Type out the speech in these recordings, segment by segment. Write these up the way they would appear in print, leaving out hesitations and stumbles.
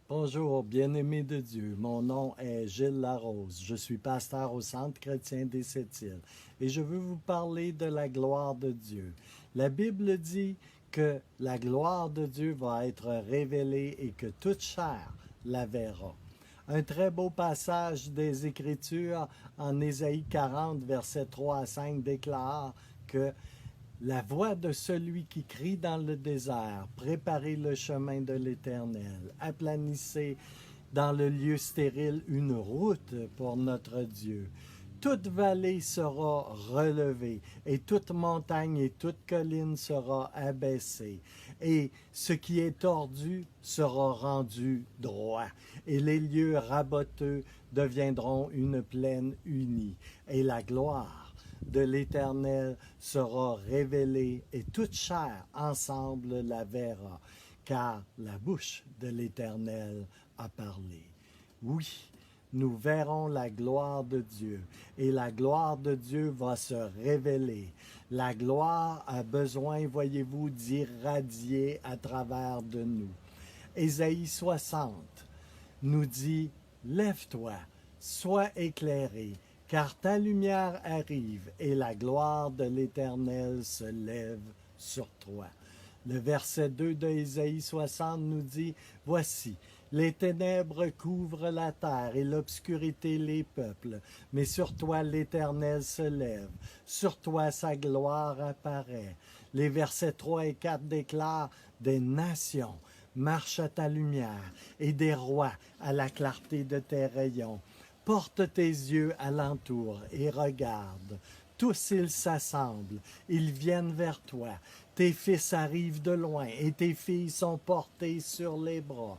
Bonjour, bien-aimés de Dieu. Mon nom est Gilles Larose. Je suis pasteur au Centre chrétien des Sept-Îles et je veux vous parler de la gloire de Dieu. La Bible dit que la gloire de Dieu va être révélée et que toute chair la verra. Un très beau passage des Écritures en Ésaïe 40, versets 3 à 5 déclare que la voix de celui qui crie dans le désert, préparez le chemin de l'Éternel, aplanissez dans le lieu stérile une route pour notre Dieu. Toute vallée sera relevée, et toute montagne et toute colline sera abaissée, et ce qui est tordu sera rendu droit, et les lieux raboteux deviendront une plaine unie, et la gloire de l'Éternel sera révélée et toute chair ensemble la verra, car la bouche de l'Éternel a parlé. Oui, nous verrons la gloire de Dieu et la gloire de Dieu va se révéler. La gloire a besoin, voyez-vous, d'irradier à travers de nous. Ésaïe 60 nous dit, lève-toi, sois éclairé, car ta lumière arrive et la gloire de l'Éternel se lève sur toi. Le verset 2 de Ésaïe 60 nous dit, voici, les ténèbres couvrent la terre et l'obscurité les peuples, mais sur toi l'Éternel se lève, sur toi sa gloire apparaît. Les versets 3 et 4 déclarent, des nations marchent à ta lumière et des rois à la clarté de tes rayons. Porte tes yeux alentour et regarde. Tous ils s'assemblent, ils viennent vers toi. Tes fils arrivent de loin et tes filles sont portées sur les bras.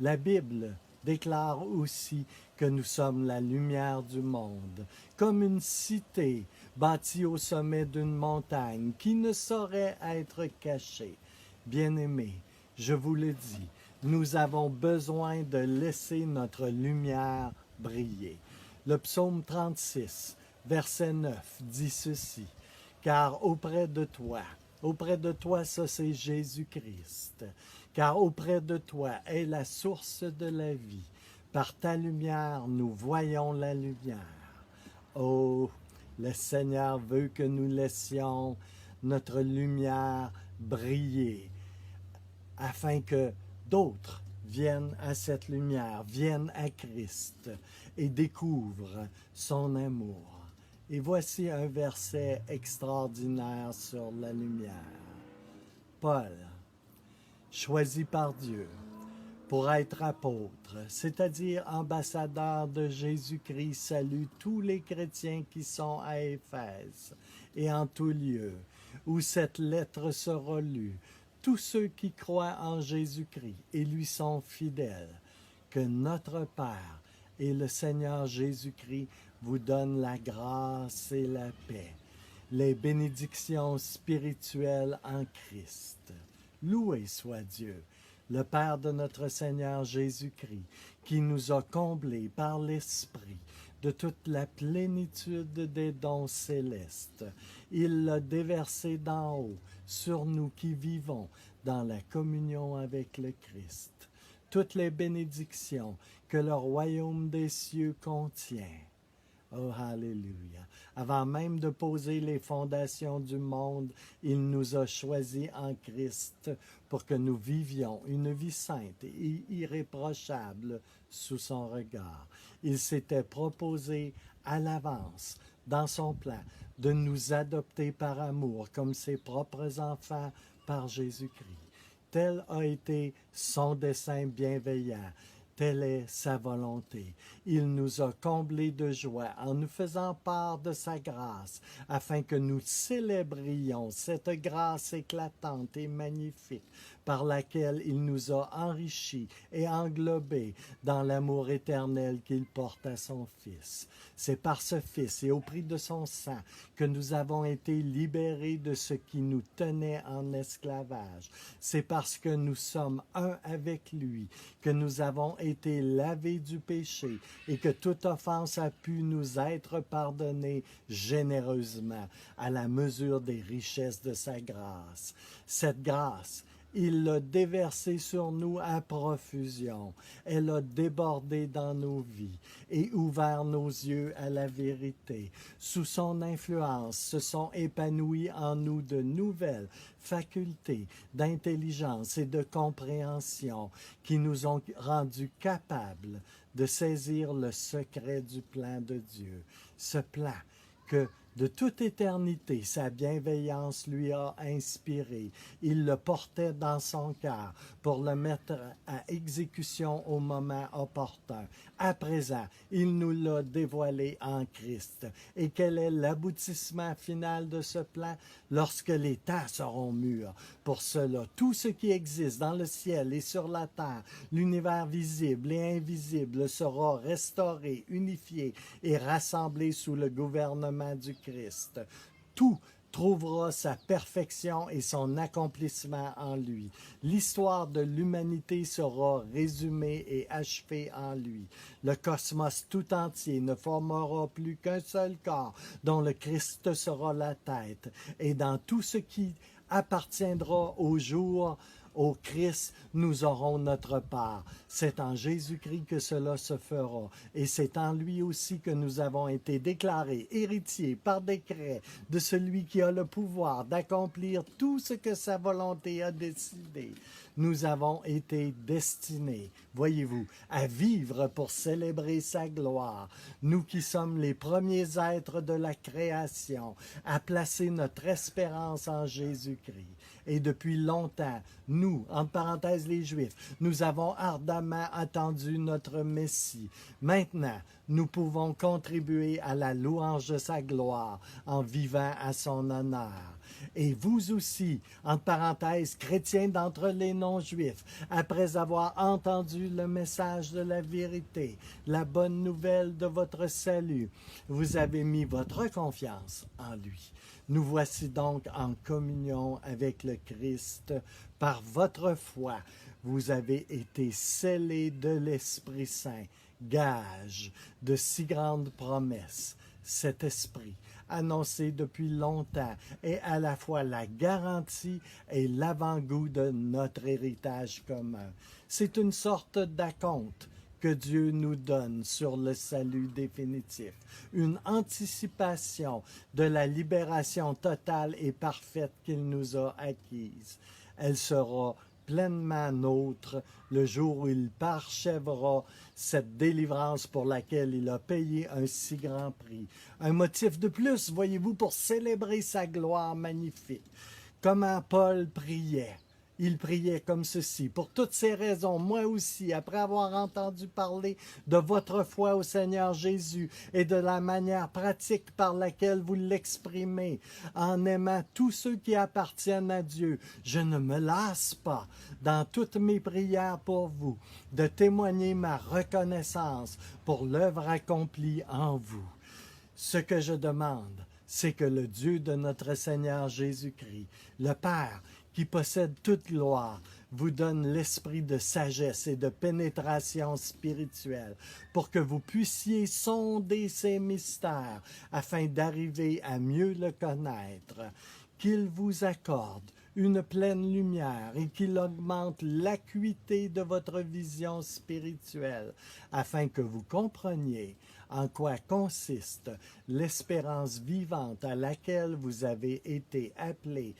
La Bible déclare aussi que nous sommes la lumière du monde, comme une cité bâtie au sommet d'une montagne qui ne saurait être cachée. Bien-aimés, je vous le dis, nous avons besoin de laisser notre lumière briller. Le psaume 36, verset 9, dit ceci, « Car auprès de toi, ça c'est Jésus-Christ, car auprès de toi est la source de la vie. Par ta lumière, nous voyons la lumière. » Oh, le Seigneur veut que nous laissions notre lumière briller, afin que d'autres viennent à cette lumière, viennent à Christ et découvrent son amour. Et voici un verset extraordinaire sur la lumière. Paul, choisi par Dieu pour être apôtre, c'est-à-dire ambassadeur de Jésus-Christ, salue tous les chrétiens qui sont à Éphèse et en tout lieu où cette lettre sera lue. Tous ceux qui croient en Jésus-Christ et lui sont fidèles, que notre Père et le Seigneur Jésus-Christ vous donnent la grâce et la paix, les bénédictions spirituelles en Christ. Loué soit Dieu, le Père de notre Seigneur Jésus-Christ, qui nous a comblés par l'Esprit de toute la plénitude des dons célestes. Il l'a déversé d'en haut sur nous qui vivons dans la communion avec le Christ. Toutes les bénédictions que le royaume des cieux contient. Oh, Alléluia. Avant même de poser les fondations du monde, il nous a choisis en Christ pour que nous vivions une vie sainte et irréprochable sous son regard. Il s'était proposé à l'avance, dans son plan, de nous adopter par amour comme ses propres enfants par Jésus-Christ. Tel a été son dessein bienveillant. Telle est sa volonté. Il nous a comblés de joie en nous faisant part de sa grâce, afin que nous célébrions cette grâce éclatante et magnifique par laquelle il nous a enrichis et englobés dans l'amour éternel qu'il porte à son Fils. C'est par ce Fils et au prix de son sang que nous avons été libérés de ce qui nous tenait en esclavage. C'est parce que nous sommes un avec lui que nous avons été lavés du péché et que toute offense a pu nous être pardonnée généreusement à la mesure des richesses de sa grâce. Cette grâce Il l'a déversée sur nous à profusion. Elle a débordé dans nos vies et ouvert nos yeux à la vérité. Sous son influence se sont épanouies en nous de nouvelles facultés d'intelligence et de compréhension qui nous ont rendus capables de saisir le secret du plan de Dieu. Ce plan que de toute éternité, sa bienveillance lui a inspiré. Il le portait dans son cœur pour le mettre à exécution au moment opportun. À présent, il nous l'a dévoilé en Christ. Et quel est l'aboutissement final de ce plan? Lorsque les temps seront mûrs. Pour cela, tout ce qui existe dans le ciel et sur la terre, l'univers visible et invisible sera restauré, unifié et rassemblé sous le gouvernement du Christ. Tout trouvera sa perfection et son accomplissement en lui. L'histoire de l'humanité sera résumée et achevée en lui. Le cosmos tout entier ne formera plus qu'un seul corps dont le Christ sera la tête. Et dans tout ce qui appartiendra au jour au Christ, nous aurons notre part. C'est en Jésus-Christ que cela se fera. Et c'est en lui aussi que nous avons été déclarés héritiers par décret de celui qui a le pouvoir d'accomplir tout ce que sa volonté a décidé. Nous avons été destinés, voyez-vous, à vivre pour célébrer sa gloire. Nous qui sommes les premiers êtres de la création, à placer notre espérance en Jésus-Christ. Et depuis longtemps, nous, entre parenthèses les Juifs, nous avons ardemment attendu notre Messie. Maintenant, nous pouvons contribuer à la louange de sa gloire en vivant à son honneur. Et vous aussi, entre parenthèses, chrétiens d'entre les non-juifs, après avoir entendu le message de la vérité, la bonne nouvelle de votre salut, vous avez mis votre confiance en lui. Nous voici donc en communion avec le Christ. Par votre foi, vous avez été scellés de l'Esprit Saint, gage de si grandes promesses. Cet Esprit, annoncé depuis longtemps, est à la fois la garantie et l'avant-goût de notre héritage commun. C'est une sorte d'acompte que Dieu nous donne sur le salut définitif, une anticipation de la libération totale et parfaite qu'il nous a acquise. Elle sera pleinement nôtre le jour où il parachèvera cette délivrance pour laquelle il a payé un si grand prix. Un motif de plus, voyez-vous, pour célébrer sa gloire magnifique. Comment Paul priait. Il priait comme ceci. Pour toutes ces raisons, moi aussi, après avoir entendu parler de votre foi au Seigneur Jésus et de la manière pratique par laquelle vous l'exprimez, en aimant tous ceux qui appartiennent à Dieu, je ne me lasse pas, dans toutes mes prières pour vous, de témoigner ma reconnaissance pour l'œuvre accomplie en vous. Ce que je demande, c'est que le Dieu de notre Seigneur Jésus-Christ, le Père, qui possède toute gloire, vous donne l'esprit de sagesse et de pénétration spirituelle pour que vous puissiez sonder ces mystères afin d'arriver à mieux le connaître, qu'il vous accorde une pleine lumière et qu'il augmente l'acuité de votre vision spirituelle afin que vous compreniez en quoi consiste l'espérance vivante à laquelle vous avez été appelés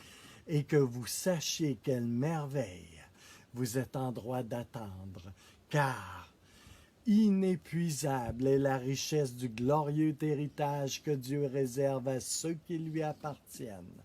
et que vous sachiez quelle merveille vous êtes en droit d'attendre, car inépuisable est la richesse du glorieux héritage que Dieu réserve à ceux qui lui appartiennent.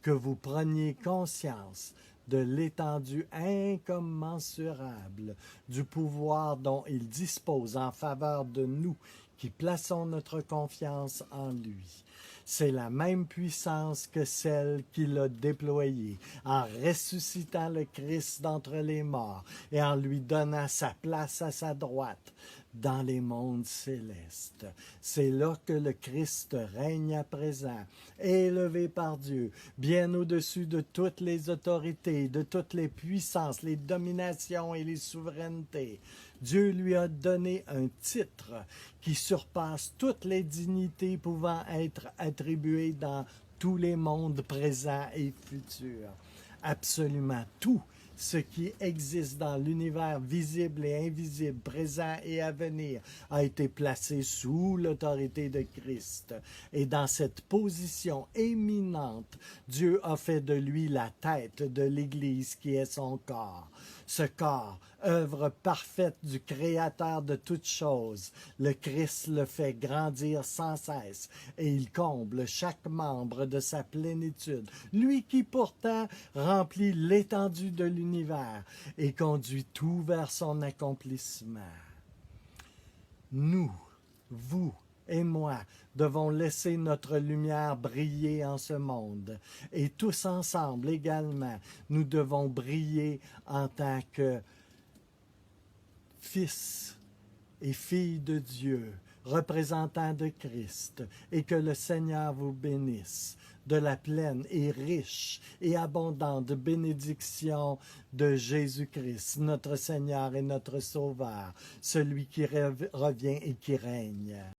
Que vous preniez conscience de l'étendue incommensurable du pouvoir dont il dispose en faveur de nous qui plaçons notre confiance en lui. C'est la même puissance que celle qu'il a déployée en ressuscitant le Christ d'entre les morts et en lui donnant sa place à sa droite dans les mondes célestes. C'est là que le Christ règne à présent, élevé par Dieu, bien au-dessus de toutes les autorités, de toutes les puissances, les dominations et les souverainetés. Dieu lui a donné un titre qui surpasse toutes les dignités pouvant être attribuées dans tous les mondes présents et futurs. Absolument tout ce qui existe dans l'univers visible et invisible, présent et à venir, a été placé sous l'autorité de Christ. Et dans cette position éminente, Dieu a fait de lui la tête de l'Église qui est son corps. Ce corps, œuvre parfaite du Créateur de toutes choses, le Christ le fait grandir sans cesse et il comble chaque membre de sa plénitude. Lui qui pourtant remplit l'étendue de l'univers et conduit tout vers son accomplissement. Nous, vous et moi devons laisser notre lumière briller en ce monde. Et tous ensemble également, nous devons briller en tant que fils et filles de Dieu, représentants de Christ, et que le Seigneur vous bénisse de la pleine et riche et abondante bénédiction de Jésus-Christ, notre Seigneur et notre Sauveur, celui qui revient et qui règne.